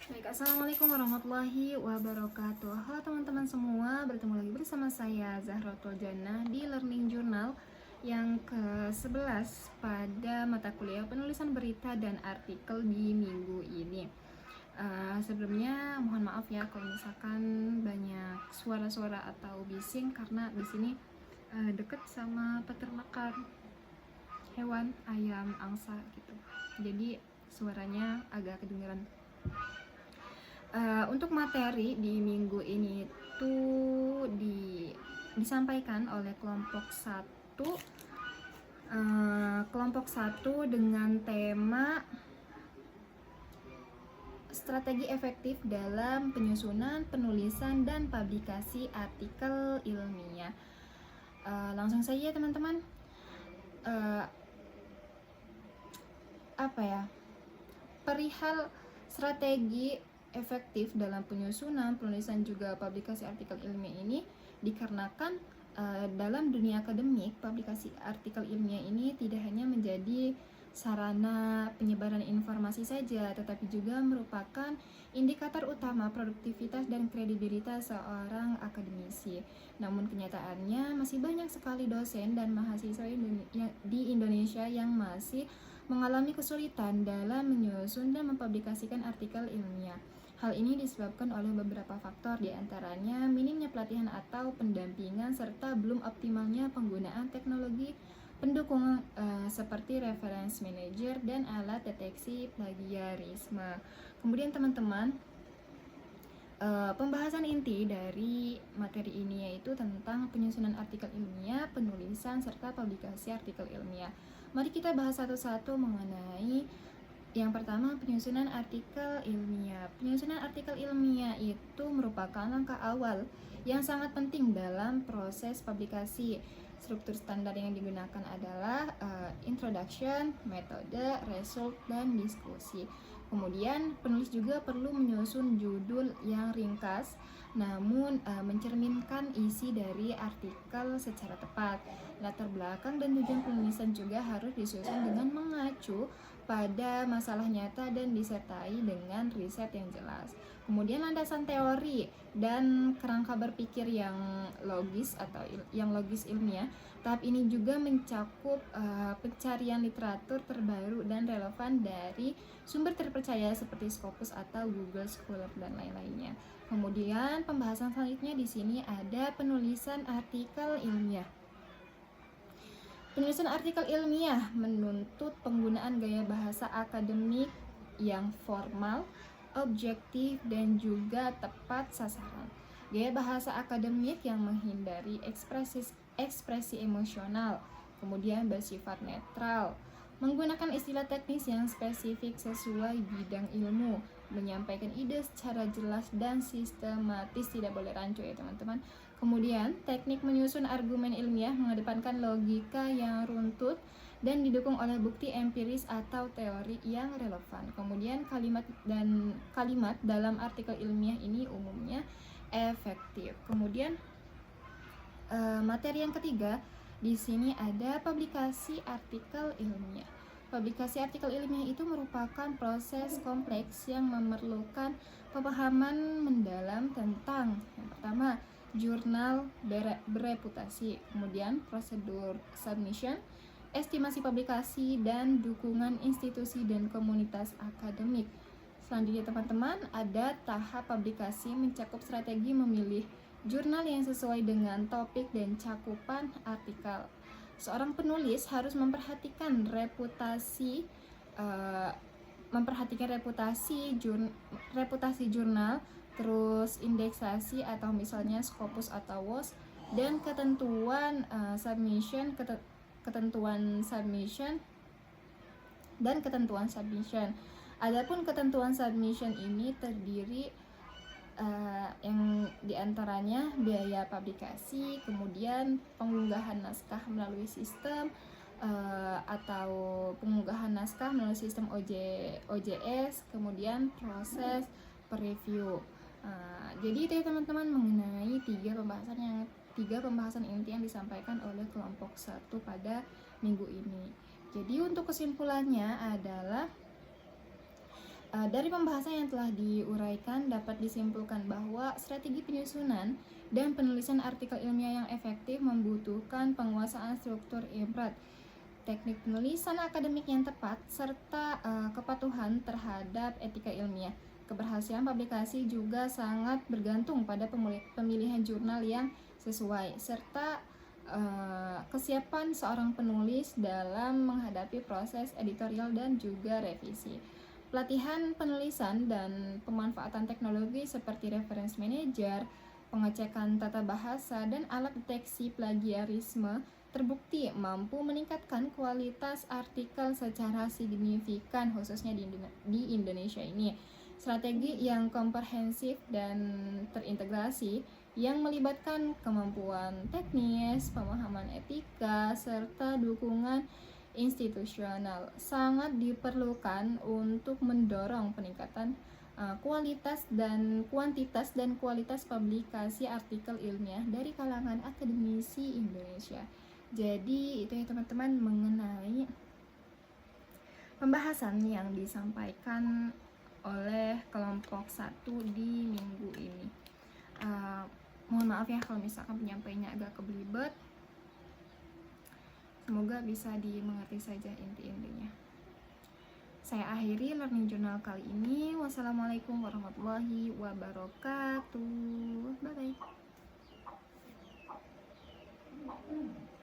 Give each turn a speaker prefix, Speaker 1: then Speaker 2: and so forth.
Speaker 1: Baik, assalamualaikum warahmatullahi wabarakatuh. Halo teman-teman semua, bertemu lagi bersama saya Zahratul Jannah di Learning Journal yang ke-11 pada mata kuliah penulisan berita dan artikel di minggu ini. Sebelumnya mohon maaf ya kalau misalkan banyak suara-suara atau bising karena di sini deket sama peternakan hewan ayam angsa gitu. Jadi suaranya agak kedengeran. Untuk materi di minggu ini tuh disampaikan oleh kelompok satu dengan tema strategi efektif dalam penyusunan, penulisan, dan publikasi artikel ilmiah. Langsung saja teman-teman, perihal strategi efektif dalam penyusunan, penulisan, juga publikasi artikel ilmiah ini dikarenakan dalam dunia akademik, publikasi artikel ilmiah ini tidak hanya menjadi sarana penyebaran informasi saja, tetapi juga merupakan indikator utama produktivitas dan kredibilitas seorang akademisi. Namun kenyataannya masih banyak sekali dosen dan mahasiswa di Indonesia yang masih mengalami kesulitan dalam menyusun dan mempublikasikan artikel ilmiah. Hal ini disebabkan oleh beberapa faktor, diantaranya minimnya pelatihan atau pendampingan serta belum optimalnya penggunaan teknologi pendukung seperti reference manager dan alat deteksi plagiarisme. Kemudian teman-teman, pembahasan inti dari materi ini yaitu tentang penyusunan artikel ilmiah, penulisan, serta publikasi artikel ilmiah. Mari kita bahas satu-satu mengenai yang pertama, penyusunan artikel ilmiah. Penyusunan artikel ilmiah itu merupakan langkah awal yang sangat penting dalam proses publikasi. Struktur standar yang digunakan adalah introduction, metode, result, dan diskusi. Kemudian penulis juga perlu menyusun judul yang ringkas namun mencerminkan isi dari artikel secara tepat. Latar belakang dan tujuan penulisan juga harus disusun dengan mengacu pada masalah nyata dan disertai dengan riset yang jelas. Kemudian landasan teori dan kerangka berpikir yang logis atau yang logis ilmiah. Tahap ini juga mencakup pencarian literatur terbaru dan relevan dari sumber terpercaya seperti Scopus atau Google Scholar dan lain-lainnya. Kemudian pembahasan selanjutnya di sini ada penulisan artikel ilmiah. Penulisan artikel ilmiah menuntut penggunaan gaya bahasa akademik yang formal, objektif, dan juga tepat sasaran. Gaya bahasa akademik yang menghindari ekspresi emosional, kemudian bersifat netral, menggunakan istilah teknis yang spesifik sesuai bidang ilmu, menyampaikan ide secara jelas dan sistematis, tidak boleh rancu ya teman-teman. Kemudian, teknik menyusun argumen ilmiah mengedepankan logika yang runtut dan didukung oleh bukti empiris atau teori yang relevan. Kemudian, kalimat dalam artikel ilmiah ini umumnya efektif. Kemudian, materi yang ketiga, di sini ada publikasi artikel ilmiah. Publikasi artikel ilmiah itu merupakan proses kompleks yang memerlukan pemahaman mendalam tentang yang pertama, jurnal bereputasi, kemudian prosedur submission, estimasi publikasi, dan dukungan institusi dan komunitas akademik. Selanjutnya teman-teman, ada tahap publikasi mencakup strategi memilih jurnal yang sesuai dengan topik dan cakupan artikel. Seorang penulis harus memperhatikan reputasi jurnal, terus indeksasi atau misalnya Scopus atau WOS, dan ketentuan submission dan ketentuan submission. Adapun ketentuan submission ini terdiri yang diantaranya biaya publikasi, kemudian pengunggahan naskah melalui sistem atau pengunggahan naskah melalui sistem OJS, kemudian proses per-review. Jadi itu ya teman-teman mengenai tiga pembahasan inti yang disampaikan oleh kelompok 1 pada minggu ini. Jadi untuk kesimpulannya adalah Dari pembahasan yang telah diuraikan dapat disimpulkan bahwa strategi penyusunan dan penulisan artikel ilmiah yang efektif membutuhkan penguasaan struktur ibrat, teknik penulisan akademik yang tepat, serta kepatuhan terhadap etika ilmiah. Keberhasilan publikasi juga sangat bergantung pada pemilihan jurnal yang sesuai, serta kesiapan seorang penulis dalam menghadapi proses editorial dan juga revisi. Pelatihan penulisan dan pemanfaatan teknologi seperti reference manager, pengecekan tata bahasa, dan alat deteksi plagiarisme terbukti mampu meningkatkan kualitas artikel secara signifikan, khususnya di Indonesia ini. Strategi yang komprehensif dan terintegrasi yang melibatkan kemampuan teknis, pemahaman etika, serta dukungan institusional sangat diperlukan untuk mendorong peningkatan kualitas dan kualitas publikasi artikel ilmiah dari kalangan akademisi Indonesia. Jadi itu ya teman-teman mengenai pembahasan yang disampaikan oleh kelompok 1 di minggu ini. Mohon maaf ya kalau misalkan penyampaiannya agak kebelibet. Semoga bisa dimengerti saja inti-intinya. Saya akhiri learning journal kali ini. Wassalamualaikum warahmatullahi wabarakatuh. Bye bye.